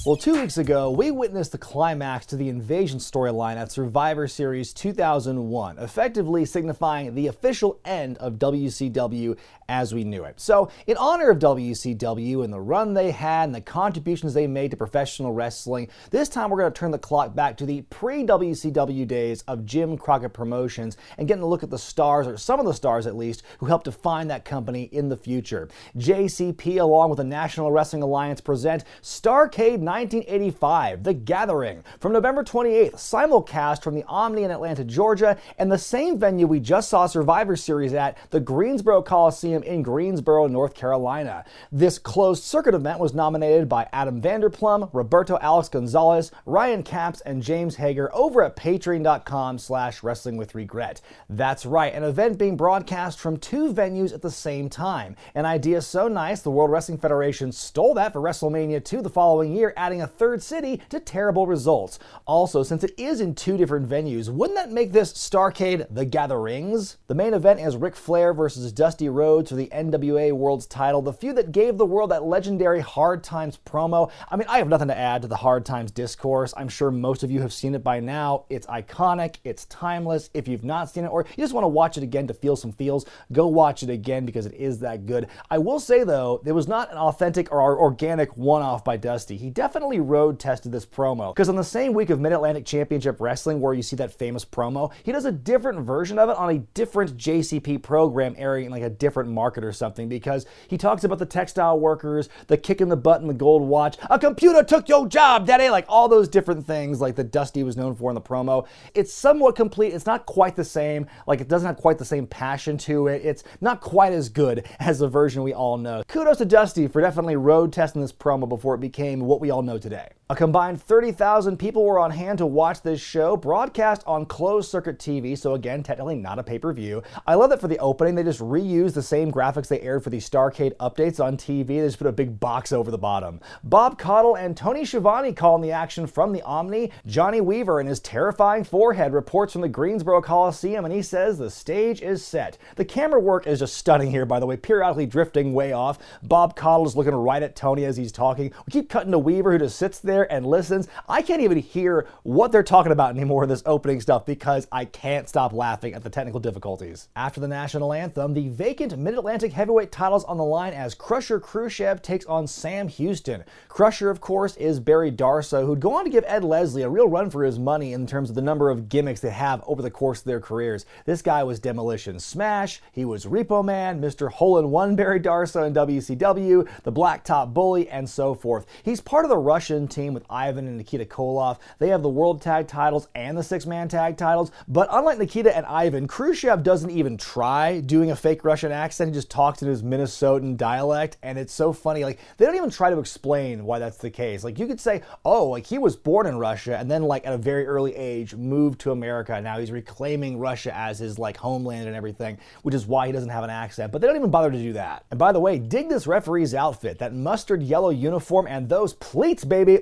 Well, 2 weeks ago, we witnessed the climax to the Invasion storyline at Survivor Series 2001, effectively signifying the official end of WCW as we knew it. So, in honor of WCW and the run they had and the contributions they made to professional wrestling, this time we're going to turn the clock back to the pre-WCW days of Jim Crockett Promotions and getting a look at the stars, or some of the stars at least, who helped define that company in the future. JCP, along with the National Wrestling Alliance, present Starrcade 1985, The Gathering, from November 28th, simulcast from the Omni in Atlanta, Georgia, and the same venue we just saw Survivor Series at, the Greensboro Coliseum in Greensboro, North Carolina. This closed circuit event was nominated by Adam Vanderplum, Roberto Alex Gonzalez, Ryan Capps, and James Hager over at patreon.com/wrestlingwithregret. That's right, an event being broadcast from two venues at the same time. An idea so nice, the World Wrestling Federation stole that for WrestleMania 2 the following year, adding a third city to terrible results. Also, since it is in two different venues, wouldn't that make this Starrcade The Gatherings? The main event is Ric Flair versus Dusty Rhodes for the NWA Worlds title, the feud that gave the world that legendary Hard Times promo. I mean, I have nothing to add to the Hard Times discourse. I'm sure most of you have seen it by now. It's iconic, it's timeless. If you've not seen it, or you just want to watch it again to feel some feels, go watch it again because it is that good. I will say though, it was not an authentic or organic one-off by Dusty. He definitely road tested this promo, because on the same week of Mid-Atlantic Championship Wrestling where you see that famous promo, he does a different version of it on a different JCP program airing like a different market or something, because he talks about the textile workers, the kick in the butt and the gold watch, a computer took your job, daddy, like all those different things like that Dusty was known for in the promo. It's somewhat complete. It's not quite the same. Like, it doesn't have quite the same passion to it. It's not quite as good as the version we all know. Kudos to Dusty for definitely road testing this promo before it became what we all know today. A combined 30,000 people were on hand to watch this show, broadcast on closed circuit TV, so again, technically not a pay-per-view. I love that for the opening, they just reused the same graphics they aired for the Starrcade updates on TV. They just put a big box over the bottom. Bob Caudle and Tony Schiavone calling the action from the Omni. Johnny Weaver and his terrifying forehead reports from the Greensboro Coliseum, and he says the stage is set. The camera work is just stunning here, by the way, periodically drifting way off. Bob Caudle is looking right at Tony as he's talking. We keep cutting to Weaver, who just sits there and listens. I can't even hear what they're talking about anymore in this opening stuff because I can't stop laughing at the technical difficulties. After the national anthem, the vacant Mid-Atlantic heavyweight titles on the line as Krusher Kruschev takes on Sam Houston. Krusher, of course, is Barry Darsow, who'd go on to give Ed Leslie a real run for his money in terms of the number of gimmicks they have over the course of their careers. This guy was Demolition Smash, he was Repo Man, Mr. Hole-in-One Barry Darsow in WCW, the Blacktop Bully, and so forth. He's part of the Russian team with Ivan and Nikita Koloff. They have the World Tag titles and the Six-Man Tag titles, but unlike Nikita and Ivan, Kruschev doesn't even try doing a fake Russian accent. He just talks in his Minnesotan dialect, and it's so funny. Like, they don't even try to explain why that's the case. Like, you could say, oh, like he was born in Russia and then like at a very early age moved to America, and now he's reclaiming Russia as his like homeland and everything, which is why he doesn't have an accent, but they don't even bother to do that. And by the way, dig this referee's outfit, that mustard yellow uniform and those pleats, baby.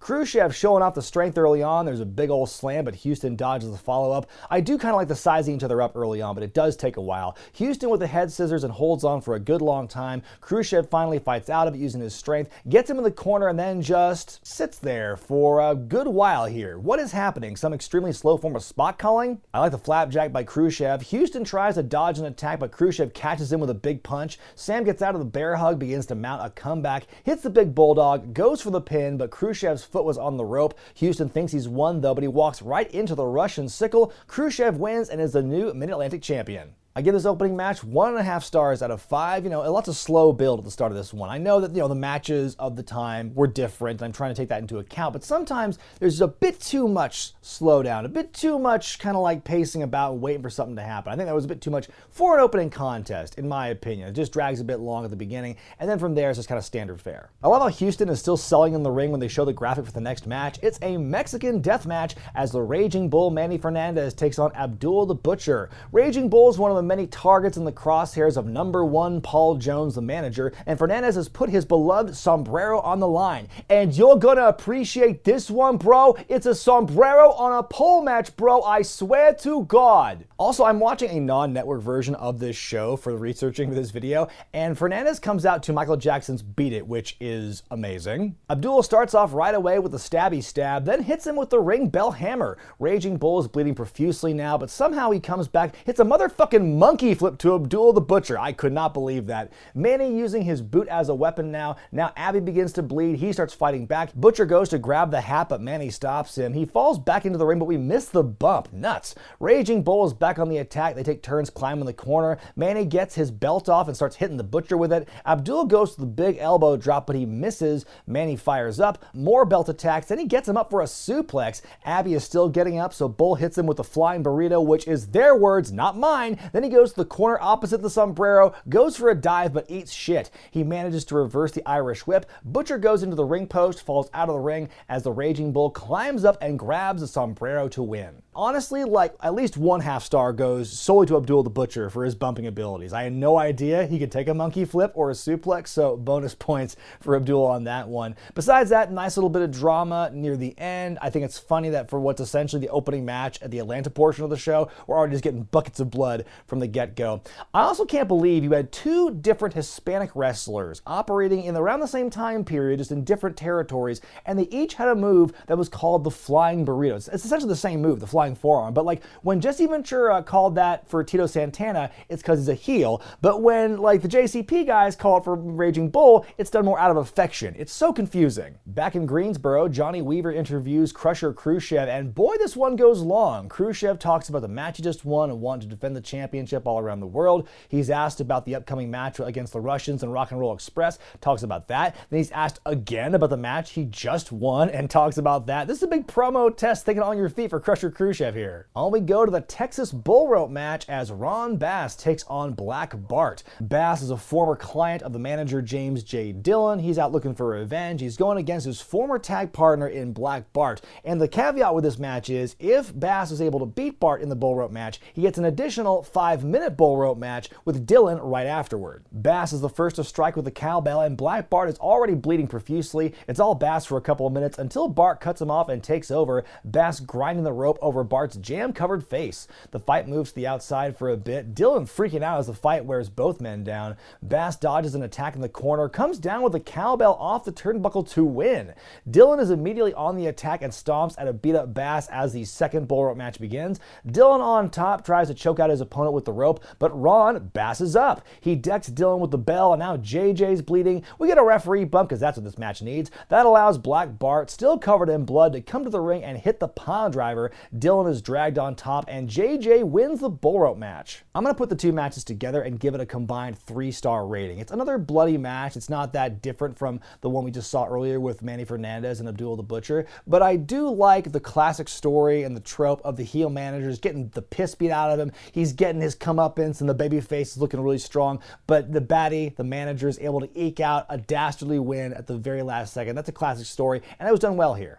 Kruschev showing off the strength early on. There's a big old slam, but Houston dodges the follow-up. I do kind of like the sizing each other up early on, but it does take a while. Houston with the head scissors and holds on for a good long time. Kruschev finally fights out of it using his strength, gets him in the corner, and then just sits there for a good while here. What is happening? Some extremely slow form of spot calling? I like the flapjack by Kruschev. Houston tries to dodge an attack, but Kruschev catches him with a big punch. Sam gets out of the bear hug, begins to mount a comeback, hits the big bulldog, goes for the pin, but Krushev's foot was on the rope. Houston thinks he's won though, but he walks right into the Russian sickle. Kruschev wins and is the new Mid-Atlantic champion. I give this opening match 1.5 stars out of 5. Lots of slow build at the start of this one. I know that, the matches of the time were different. I'm trying to take that into account, but sometimes there's a bit too much slowdown, a bit too much kind of like pacing about and waiting for something to happen. I think that was a bit too much for an opening contest, in my opinion. It just drags a bit long at the beginning, and then from there it's just kind of standard fare. I love how Houston is still selling in the ring when they show the graphic for the next match. It's a Mexican death match as the Raging Bull Manny Fernandez takes on Abdullah the Butcher. Raging Bull is one of the many targets in the crosshairs of #1 Paul Jones, the manager, and Fernandez has put his beloved sombrero on the line. And you're gonna appreciate this one, bro. It's a sombrero on a pole match, bro. I swear to God. Also, I'm watching a non-network version of this show for researching for this video, and Fernandez comes out to Michael Jackson's Beat It, which is amazing. Abdullah starts off right away with a stabby stab, then hits him with the ring bell hammer. Raging Bull is bleeding profusely now, but somehow he comes back, hits a motherfucking monkey flip to Abdullah the Butcher. I could not believe that. Manny using his boot as a weapon now. Now Abby begins to bleed. He starts fighting back. Butcher goes to grab the hat, but Manny stops him. He falls back into the ring, but we miss the bump. Nuts. Raging Bull is back on the attack. They take turns climbing the corner. Manny gets his belt off and starts hitting the Butcher with it. Abdullah goes to the big elbow drop, but he misses. Manny fires up. More belt attacks. Then he gets him up for a suplex. Abby is still getting up, so Bull hits him with a flying burrito, which is their words, not mine. Then he goes to the corner opposite the sombrero, goes for a dive, but eats shit. He manages to reverse the Irish whip. Butcher goes into the ring post, falls out of the ring as the Raging Bull climbs up and grabs the sombrero to win. Honestly, like, at least 1/2 star goes solely to Abdullah the Butcher for his bumping abilities. I had no idea he could take a monkey flip or a suplex, so bonus points for Abdullah on that one. Besides that, nice little bit of drama near the end. I think it's funny that for what's essentially the opening match at the Atlanta portion of the show, we're already just getting buckets of blood from the get-go. I also can't believe you had 2 different Hispanic wrestlers operating in around the same time period, just in different territories, and they each had a move that was called the flying burrito. It's essentially the same move, the flying forearm, but like when Jesse Ventura called that for Tito Santana, it's because he's a heel, but when like the JCP guys call it for Raging Bull, it's done more out of affection. It's so confusing. Back in Greensboro, Johnny Weaver interviews Krusher Kruschev, and boy, this one goes long. Kruschev talks about the match he just won and wanting to defend the championship all around the world. He's asked about the upcoming match against the Russians in Rock and Roll Express, talks about that. Then he's asked again about the match he just won and talks about that. This is a big promo test, thinking on your feet for Krusher Kruschev here. On we go to the Texas Bullrope match as Ron Bass takes on Black Bart. Bass is a former client of the manager James J. Dillon. He's out looking for revenge. He's going against his former tag partner in Black Bart. And the caveat with this match is if Bass is able to beat Bart in the Bullrope match, he gets an additional 5-minute Bullrope match with Dillon right afterward. Bass is the first to strike with the cowbell, and Black Bart is already bleeding profusely. It's all Bass for a couple of minutes until Bart cuts him off and takes over, Bass grinding the rope over Bart's jam-covered face. The fight moves to the outside for a bit, Dillon freaking out as the fight wears both men down. Bass dodges an attack in the corner, comes down with a cowbell off the turnbuckle to win. Dillon is immediately on the attack and stomps at a beat-up Bass as the second Bullrope match begins. Dillon on top tries to choke out his opponent with the rope, but Ron basses up. He decks Dillon with the bell, and now JJ's bleeding. We get a referee bump because that's what this match needs. That allows Black Bart, still covered in blood, to come to the ring and hit the pile driver. Dillon is dragged on top, and JJ wins the Bullrope match. I'm going to put the 2 matches together and give it a combined 3-star rating. It's another bloody match. It's not that different from the one we just saw earlier with Manny Fernandez and Abdullah the Butcher, but I do like the classic story and the trope of the heel managers getting the piss beat out of him. He's getting his comeuppance and the babyface is looking really strong, but the baddie, the manager, is able to eke out a dastardly win at the very last second. That's a classic story, and it was done well here.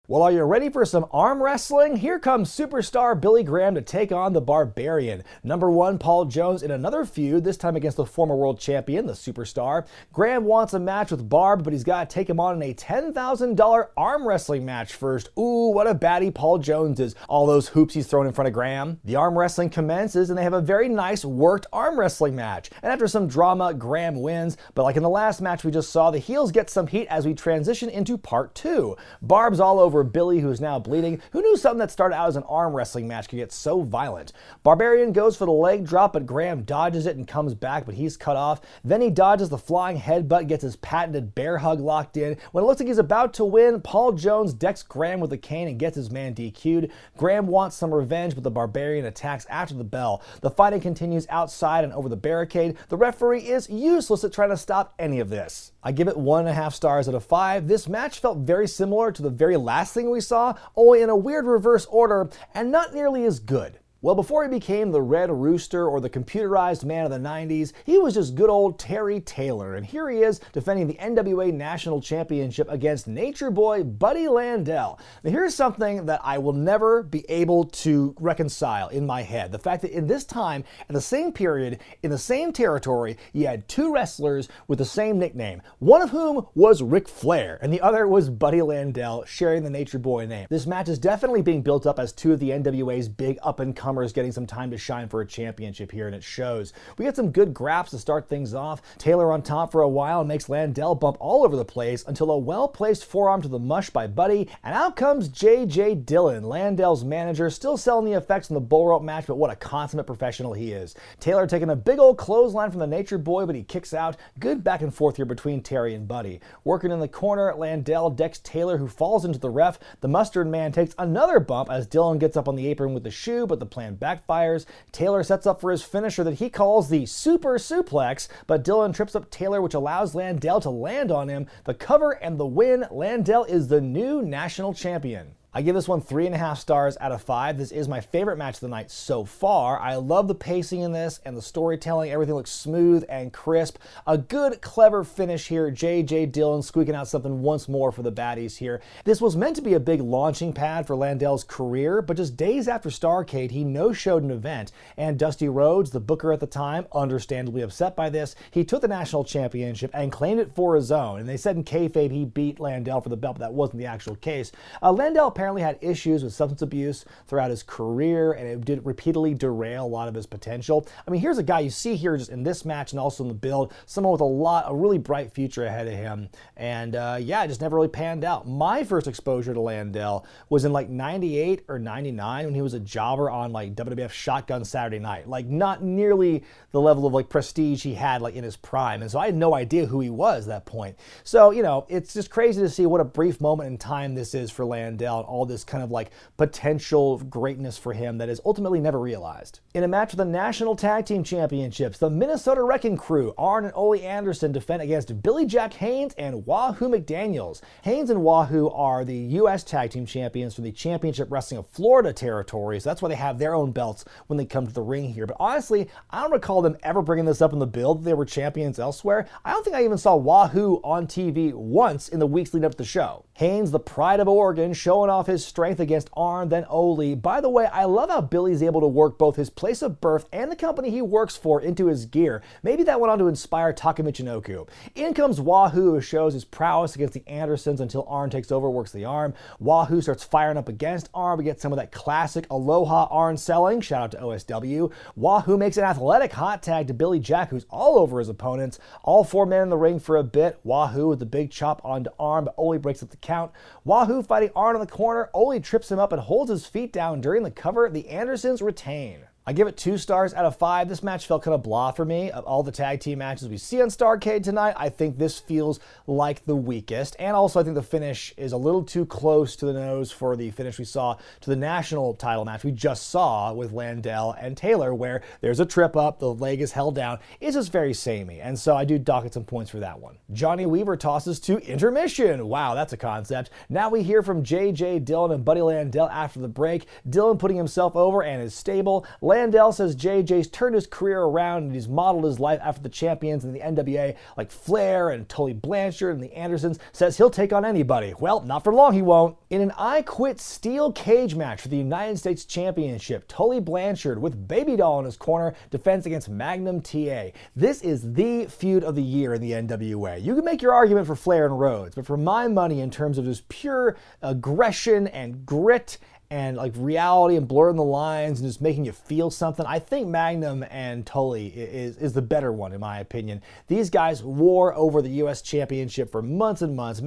Well, are you ready for some arm wrestling? Here comes superstar Billy Graham to take on the Barbarian. #1 Paul Jones in another feud, this time against the former world champion, the superstar. Graham wants a match with Barb, but he's got to take him on in a $10,000 arm wrestling match first. Ooh, what a baddie Paul Jones is. All those hoops he's thrown in front of Graham. The arm wrestling commences, and they have a very nice worked arm wrestling match. And after some drama, Graham wins, but like in the last match we just saw, the heels get some heat as we transition into part 2. Barb's all over Billy, who's now bleeding. Who knew something that started out as an arm wrestling match could get so violent? Barbarian goes for the leg drop, but Graham dodges it and comes back, but he's cut off. Then he dodges the flying headbutt, gets his patented bear hug locked in. When it looks like he's about to win, Paul Jones decks Graham with a cane and gets his man DQ'd. Graham wants some revenge, but the Barbarian attacks after the bell. The fighting continues outside and over the barricade. The referee is useless at trying to stop any of this. I give it 1.5 stars out of 5. This match felt very similar to the very last thing we saw, only in a weird reverse order and not nearly as good. Well, before he became the Red Rooster or the computerized man of the 90s, he was just good old Terry Taylor, and here he is defending the NWA National Championship against Nature Boy Buddy Landel. Now here's something that I will never be able to reconcile in my head. The fact that in this time, at the same period, in the same territory, you had two wrestlers with the same nickname, one of whom was Ric Flair, and the other was Buddy Landel, sharing the Nature Boy name. This match is definitely being built up as two of the NWA's big up-and-comers getting some time to shine for a championship here, and it shows. We get some good graps to start things off. Taylor on top for a while and makes Landel bump all over the place until a well-placed forearm to the mush by Buddy, and out comes J.J. Dillon, Landel's manager, still selling the effects in the Bullrope match, but what a consummate professional he is. Taylor taking a big old clothesline from the Nature Boy, but he kicks out. Good back and forth here between Terry and Buddy. Working in the corner, Landel decks Taylor, who falls into the ref. The Mustard Man takes another bump as Dillon gets up on the apron with the shoe, but the plan backfires. Taylor sets up for his finisher that he calls the Super Suplex, but Dillon trips up Taylor, which allows Landel to land on him. The cover and the win. Landel is the new national champion. I give this one 3.5 stars out of 5. This is my favorite match of the night so far. I love the pacing in this and the storytelling. Everything looks smooth and crisp. A good, clever finish here. J.J. Dillon squeaking out something once more for the baddies here. This was meant to be a big launching pad for Landel's career, but just days after Starrcade, he no-showed an event, and Dusty Rhodes, the booker at the time, understandably upset by this, he took the national championship and claimed it for his own, and they said in kayfabe he beat Landel for the belt, but that wasn't the actual case. Landel apparently had issues with substance abuse throughout his career, and it did repeatedly derail a lot of his potential. I mean, here's a guy you see here just in this match and also in the build, someone with a really bright future ahead of him, and yeah, it just never really panned out. My first exposure to Landel was in like 98 or 99 when he was a jobber on like WWF Shotgun Saturday Night, like not nearly the level of like prestige he had like in his prime, and so I had no idea who he was at that point. So, you know, it's just crazy to see what a brief moment in time this is for Landel, and all this kind of like potential greatness for him that is ultimately never realized. In a match for the National Tag Team Championships, the Minnesota Wrecking Crew, Arn and Ole Anderson, defend against Billy Jack Haynes and Wahoo McDaniels. Haynes and Wahoo are the U.S. Tag Team Champions for the Championship Wrestling of Florida territory, so that's why they have their own belts when they come to the ring here. But honestly, I don't recall them ever bringing this up in the build. They were champions elsewhere. I don't think I even saw Wahoo on TV once in the weeks leading up to the show. Haynes, the pride of Oregon, showing off his strength against Arn, then Ole. By the way, I love how Billy's able to work both his place of birth and the company he works for into his gear. Maybe that went on to inspire Taka Michinoku. In comes Wahoo, who shows his prowess against the Andersons until Arn takes over, works the arm. Wahoo starts firing up against Arn. We get some of that classic Aloha Arn selling. Shout out to OSW. Wahoo makes an athletic hot tag to Billy Jack, who's all over his opponents. All four men in the ring for a bit. Wahoo with the big chop onto Arn, but Ole breaks up the count. Wahoo fighting Arn in the corner. Ole trips him up and holds his feet down during the cover. The Andersons retain. I give it 2 stars out of 5. This match felt kind of blah for me. Of all the tag team matches we see on Starrcade tonight, I think this feels like the weakest. And also I think the finish is a little too close to the nose for the finish we saw to the national title match we just saw with Landel and Taylor, where there's a trip up, the leg is held down. It's just very samey. And so I do dock some points for that one. Johnny Weaver tosses to intermission. Wow, that's a concept. Now we hear from J.J. Dillon and Buddy Landel after the break. Dillon putting himself over and is stable. Landel says JJ's turned his career around and he's modeled his life after the champions in the NWA like Flair and Tully Blanchard, and the Andersons says he'll take on anybody. Well, not for long he won't. In an I Quit steel cage match for the United States Championship, Tully Blanchard with Baby Doll in his corner defends against Magnum TA. This is the feud of the year in the NWA. You can make your argument for Flair and Rhodes, but for my money, in terms of just pure aggression and grit and like reality and blurring the lines and just making you feel something, I think Magnum and Tully is the better one in my opinion. These guys war over the U.S. Championship for months and months.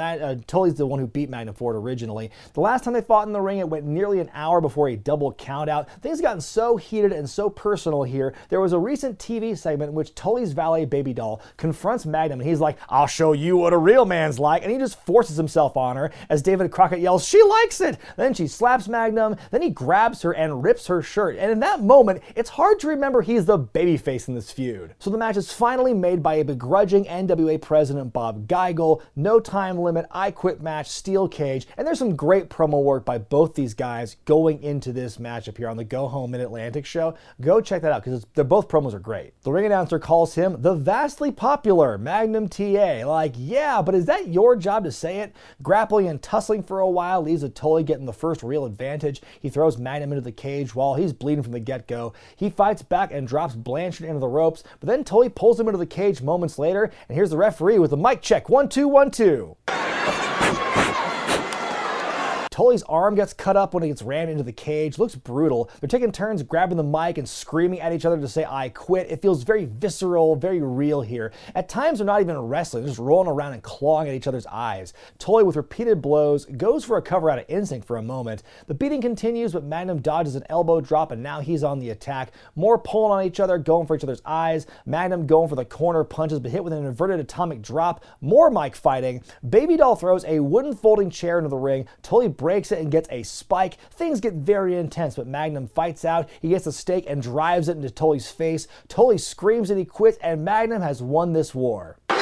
Tully's the one who beat Magnum for it originally. The last time they fought in the ring, it went nearly an hour before a double count out. Things have gotten so heated and so personal here. There was a recent TV segment in which Tully's valet Baby Doll confronts Magnum and he's like, "I'll show you what a real man's like," and he just forces himself on her as David Crockett yells, "She likes it!" Then she slaps Magnum Magnum, then he grabs her and rips her shirt, and in that moment, it's hard to remember he's the babyface in this feud. So the match is finally made by a begrudging NWA president Bob Geigel, no time limit, I quit match, steel cage, and there's some great promo work by both these guys going into this matchup here on the Go Home Mid-Atlantic show. Go check that out because they're both promos are great. The ring announcer calls him the vastly popular Magnum TA. Like, yeah, but is that your job to say it? Grappling and tussling for a while leaves a Tully getting the first real advantage. He throws Magnum into the cage while he's bleeding from the get-go. He fights back and drops Blanchard into the ropes, but then Tully pulls him into the cage moments later, and here's the referee with a mic check. 1, 2, 1, 2. Tully's arm gets cut up when he gets rammed into the cage. Looks brutal. They're taking turns grabbing the mic and screaming at each other to say, I quit. It feels very visceral, very real here. At times, they're not even wrestling. They're just rolling around and clawing at each other's eyes. Tully, with repeated blows, goes for a cover out of instinct for a moment. The beating continues, but Magnum dodges an elbow drop, and now he's on the attack. More pulling on each other, going for each other's eyes. Magnum going for the corner punches, but hit with an inverted atomic drop. More mic fighting. Baby Doll throws a wooden folding chair into the ring. Tully breaks it and gets a spike. Things get very intense, but Magnum fights out. He gets a stake and drives it into Tully's face. Tully screams that he quits, and Magnum has won this war. Tully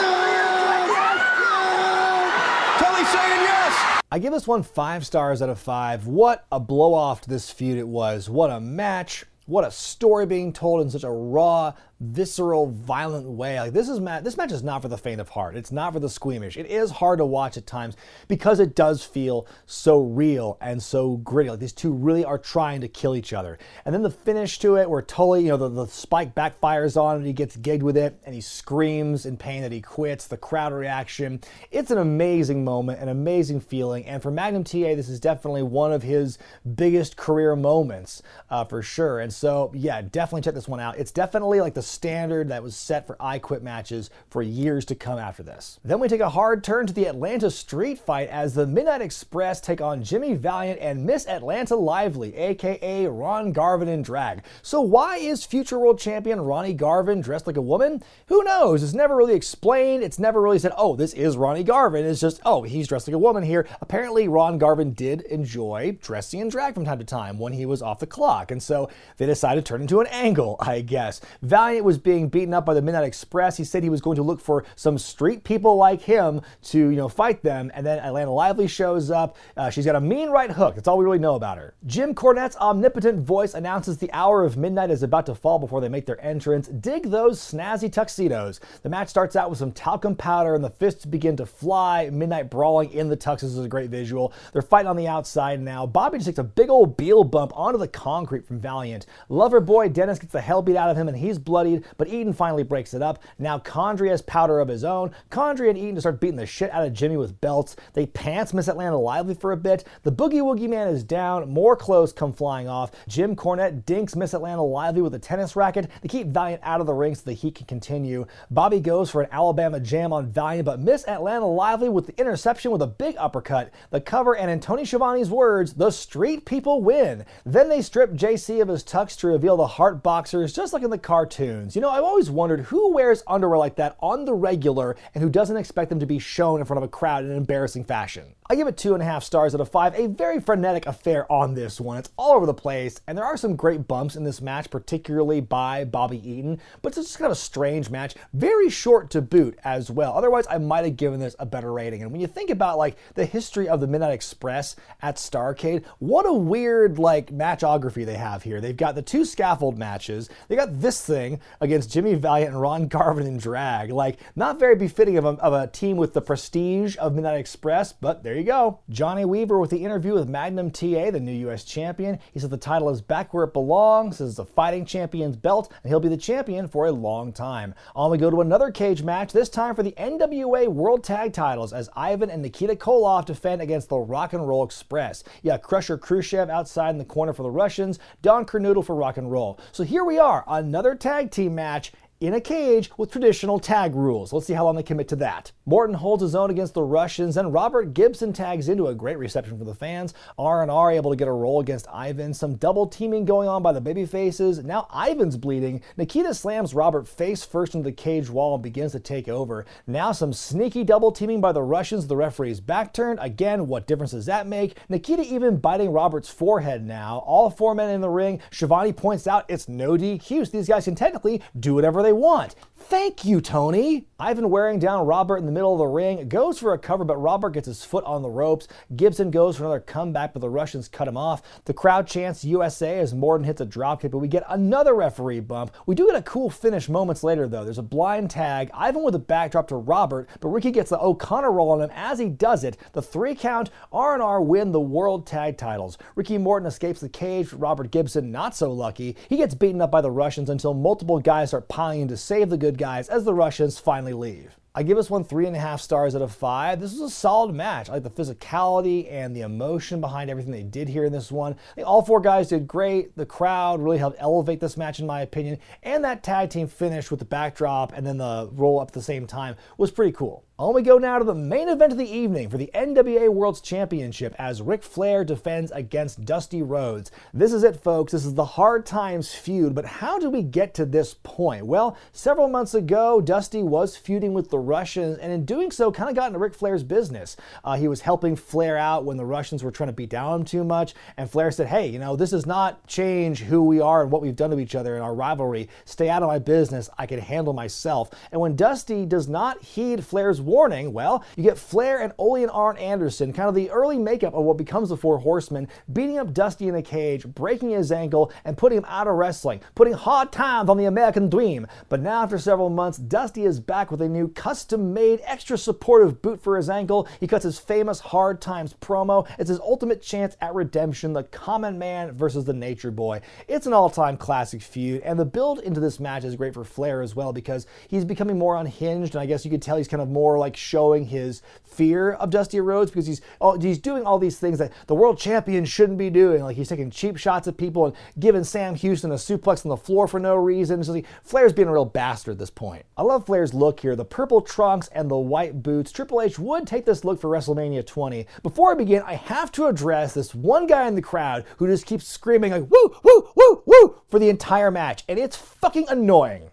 saying yes! I give this one 5 stars out of 5. What a blow-off to this feud it was. What a match. What a story being told in such a raw, visceral, violent way. Like this match is not for the faint of heart. It's not for the squeamish. It is hard to watch at times because it does feel so real and so gritty. Like these two really are trying to kill each other. And then the finish to it where Tully, the spike backfires on him and he gets gigged with it and he screams in pain that he quits, the crowd reaction. It's an amazing moment, an amazing feeling. And for Magnum TA, this is definitely one of his biggest career moments for sure. And so, yeah, definitely check this one out. It's definitely like the standard that was set for I Quit matches for years to come after this. Then we take a hard turn to the Atlanta street fight as the Midnight Express take on Jimmy Valiant and Miss Atlanta Lively, aka Ron Garvin in drag. So why is future world champion Ronnie Garvin dressed like a woman? Who knows? It's never really explained. It's never really said, oh, this is Ronnie Garvin. It's just, oh, he's dressed like a woman here. Apparently, Ron Garvin did enjoy dressing in drag from time to time when he was off the clock, and so they decided to turn into an angle, I guess. Valiant was being beaten up by the Midnight Express. He said he was going to look for some street people like him to, fight them, and then Atlanta Lively shows up. She's got a mean right hook. That's all we really know about her. Jim Cornette's omnipotent voice announces the hour of midnight is about to fall before they make their entrance. Dig those snazzy tuxedos. The match starts out with some talcum powder and the fists begin to fly. Midnight brawling in the tuxes is a great visual. They're fighting on the outside now. Bobby just takes a big old Beal bump onto the concrete from Valiant. Lover boy Dennis gets the hell beat out of him and he's bloodied, but Eaton finally breaks it up. Now Condrey has powder of his own. Condrey and Eaton just start beating the shit out of Jimmy with belts. They pants Miss Atlanta Lively for a bit. The Boogie Woogie Man is down. More clothes come flying off. Jim Cornette dinks Miss Atlanta Lively with a tennis racket. They keep Valiant out of the ring so the heat can continue. Bobby goes for an Alabama jam on Valiant, but Miss Atlanta Lively with the interception with a big uppercut. The cover, and in Tony Schiavone's words, the street people win. Then they strip JC of his tux to reveal the heart boxers, just like in the cartoons. I've always wondered who wears underwear like that on the regular and who doesn't expect them to be shown in front of a crowd in an embarrassing fashion. I give it 2.5 stars out of 5. A very frenetic affair on this one. It's all over the place, and there are some great bumps in this match, particularly by Bobby Eaton, but it's just kind of a strange match. Very short to boot as well. Otherwise, I might have given this a better rating. And when you think about the history of the Midnight Express at Starrcade, what a weird matchography they have here. They've got the 2 scaffold matches. They got this thing against Jimmy Valiant and Ron Garvin in drag. Not very befitting of a team with the prestige of Midnight Express, but there you go. Johnny Weaver with the interview with Magnum TA, the new U.S. champion. He said the title is back where it belongs. This is the fighting champion's belt, and he'll be the champion for a long time. On we go to another cage match, this time for the NWA World Tag titles, as Ivan and Nikita Koloff defend against the Rock and Roll Express. Yeah, Krusher Kruschev outside in the corner for the Russians, Don Kernoodle for Rock and Roll. So here we are, another tag team match in a cage with traditional tag rules. Let's see how long they commit to that. Morton holds his own against the Russians, and Robert Gibson tags into a great reception from the fans. R&R able to get a roll against Ivan. Some double teaming going on by the babyfaces. Now Ivan's bleeding. Nikita slams Robert face first into the cage wall and begins to take over. Now some sneaky double teaming by the Russians. The referee's back turned. Again, what difference does that make? Nikita even biting Robert's forehead now. All four men in the ring. Shivani points out it's no DQ, so these guys can technically do whatever they want. Thank you, Tony. Ivan wearing down Robert in the middle of the ring, goes for a cover, but Robert gets his foot on the ropes. Gibson goes for another comeback, but the Russians cut him off. The crowd chants USA as Morton hits a dropkick, but we get another referee bump. We do get a cool finish moments later, though. There's a blind tag, Ivan with a backdrop to Robert, but Ricky gets the O'Connor roll on him. As he does it, the 3 count, R&R win the World Tag titles. Ricky Morton escapes the cage, but Robert Gibson not so lucky. He gets beaten up by the Russians until multiple guys start piling in to save the good guys as the Russians finally leave. I give this one 3.5 stars out of 5. This was a solid match. I like the physicality and the emotion behind everything they did here in this one. I think all 4 guys did great. The crowd really helped elevate this match in my opinion. And that tag team finish with the backdrop and then the roll up at the same time was pretty cool. On we go now to the main event of the evening for the NWA Worlds Championship as Ric Flair defends against Dusty Rhodes. This is it, folks. This is the hard times feud, but how did we get to this point? Well, several months ago, Dusty was feuding with the Russians, and in doing so, kind of got into Ric Flair's business. He was helping Flair out when the Russians were trying to beat down him too much, and Flair said, hey, this does not change who we are and what we've done to each other in our rivalry. Stay out of my business. I can handle myself. And when Dusty does not heed Flair's warning, well, you get Flair and Ole and Arn Anderson, kind of the early makeup of what becomes the 4 Horsemen, beating up Dusty in a cage, breaking his ankle, and putting him out of wrestling, putting hard times on the American dream. But now, after several months, Dusty is back with a new custom-made, extra supportive boot for his ankle. He cuts his famous Hard Times promo. It's his ultimate chance at redemption, the Common Man versus the Nature Boy. It's an all-time classic feud, and the build into this match is great for Flair as well because he's becoming more unhinged, and I guess you could tell he's kind of more like showing his fear of Dusty Rhodes because he's doing all these things that the world champion shouldn't be doing. Like he's taking cheap shots at people and giving Sam Houston a suplex on the floor for no reason. So Flair's being a real bastard at this point. I love Flair's look here, the purple trunks and the white boots. Triple H would take this look for WrestleMania 20. Before I begin, I have to address this one guy in the crowd who just keeps screaming like woo, woo, woo, woo for the entire match, and it's fucking annoying.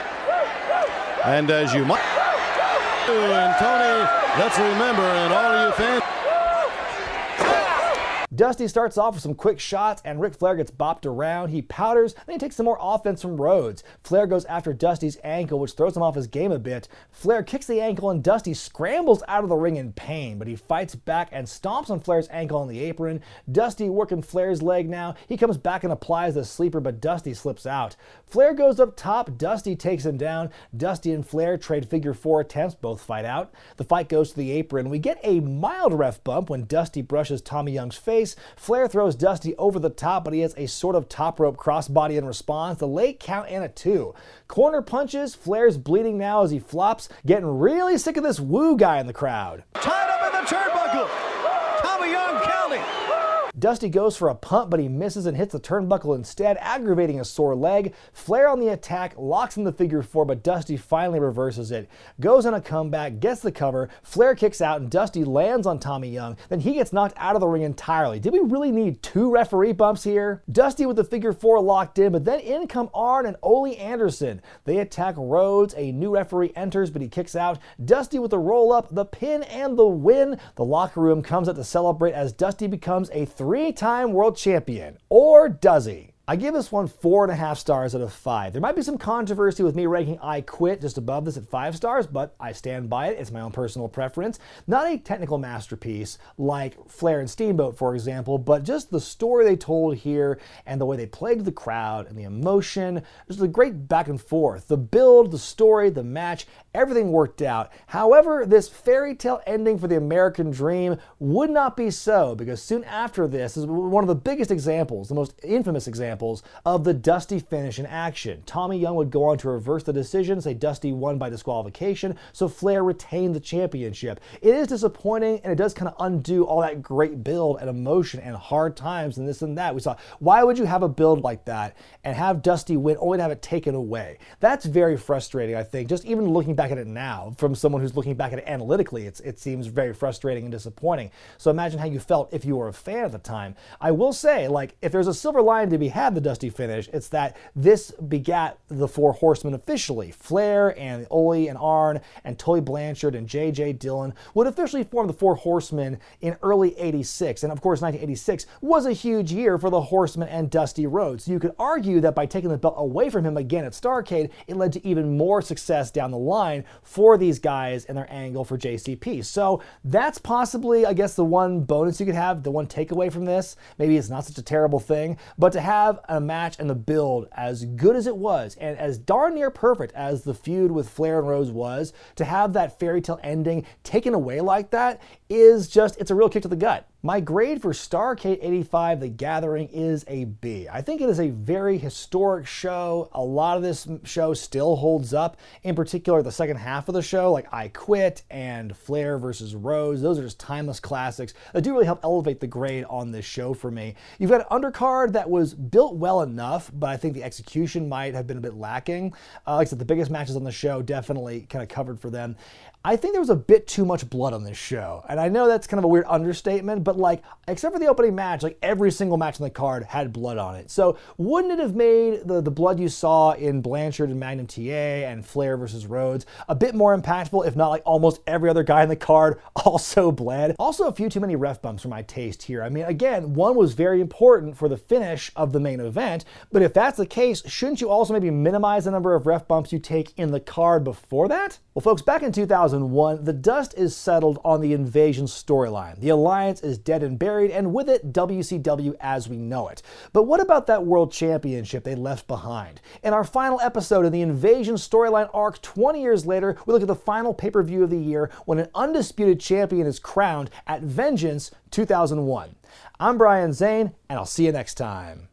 And as you might and Tony, let's remember, and all of you fans. Dusty starts off with some quick shots, and Ric Flair gets bopped around. He powders, then he takes some more offense from Rhodes. Flair goes after Dusty's ankle, which throws him off his game a bit. Flair kicks the ankle, and Dusty scrambles out of the ring in pain, but he fights back and stomps on Flair's ankle on the apron. Dusty working Flair's leg now. He comes back and applies the sleeper, but Dusty slips out. Flair goes up top. Dusty takes him down. Dusty and Flair trade figure 4 attempts. Both fight out. The fight goes to the apron. We get a mild ref bump when Dusty brushes Tommy Young's face. Flair throws Dusty over the top, but he has a sort of top rope crossbody in response. The late count and a 2. Corner punches. Flair's bleeding now as he flops, getting really sick of this woo guy in the crowd. Tied up in the turnbuckle. Tommy Young counting. Dusty goes for a punt, but he misses and hits the turnbuckle instead, aggravating a sore leg. Flair on the attack, locks in the figure 4, but Dusty finally reverses it. Goes on a comeback, gets the cover. Flair kicks out, and Dusty lands on Tommy Young. Then he gets knocked out of the ring entirely. Did we really need 2 referee bumps here? Dusty with the figure 4 locked in, but then in come Arn and Ole Anderson. They attack Rhodes. A new referee enters, but he kicks out. Dusty with the roll-up, the pin, and the win. The locker room comes out to celebrate as Dusty becomes a 3-time world champion. Or does he? I give this one 4.5 stars out of 5. There might be some controversy with me ranking I Quit just above this at 5 stars, but I stand by it. It's my own personal preference. Not a technical masterpiece like Flair and Steamboat, for example, but just the story they told here and the way they played to the crowd and the emotion. Just a great back and forth. The build, the story, the match, everything worked out. However, this fairy tale ending for the American dream would not be so, because soon after this is one of the biggest examples, the most infamous example examples of the Dusty finish in action. Tommy Young would go on to reverse the decision, say Dusty won by disqualification, so Flair retained the championship. It is disappointing, and it does kind of undo all that great build and emotion and hard times and this and that. We saw, why would you have a build like that and have Dusty win only to have it taken away? That's very frustrating, I think. Just even looking back at it now, from someone who's looking back at it analytically, it seems very frustrating and disappointing. So imagine how you felt if you were a fan at the time. I will say, like, if there's a silver lining to be had the Dusty finish, it's that this begat the Four Horsemen officially. Flair and Ole and Arn and Tully, Blanchard and J.J. Dillon would officially form the Four Horsemen in early 86. And of course, 1986 was a huge year for the Horsemen and Dusty Rhodes. You could argue that by taking the belt away from him again at Starrcade, it led to even more success down the line for these guys and their angle for JCP. So that's possibly, I guess, the one bonus you could have, the one takeaway from this. Maybe it's not such a terrible thing, but to have a match and the build as good as it was and as darn near perfect as the feud with Flair and Rhodes was, to have that fairy tale ending taken away like that is just, it's a real kick to the gut. My grade for Starrcade 85, The Gathering, is a B. I think it is a very historic show. A lot of this show still holds up. In particular, the second half of the show, like I Quit and Flair versus Rhodes, those are just timeless classics that do really help elevate the grade on this show for me. You've got an undercard that was built well enough, but I think the execution might have been a bit lacking. Like I said, the biggest matches on the show definitely kind of covered for them. I think there was a bit too much blood on this show. And I know that's kind of a weird understatement, but like, except for the opening match, like every single match on the card had blood on it. So wouldn't it have made the blood you saw in Blanchard and Magnum TA and Flair versus Rhodes a bit more impactful, if not like almost every other guy in the card also bled? Also a few too many ref bumps for my taste here. I mean, again, one was very important for the finish of the main event, but if that's the case, shouldn't you also maybe minimize the number of ref bumps you take in the card before that? Well, folks, back in 2001, the dust is settled on the Invasion storyline. The Alliance is dead and buried, and with it, WCW as we know it. But what about that World Championship they left behind? In our final episode of the Invasion storyline arc 20 years later, we look at the final pay-per-view of the year when an undisputed champion is crowned at Vengeance 2001. I'm Brian Zane, and I'll see you next time.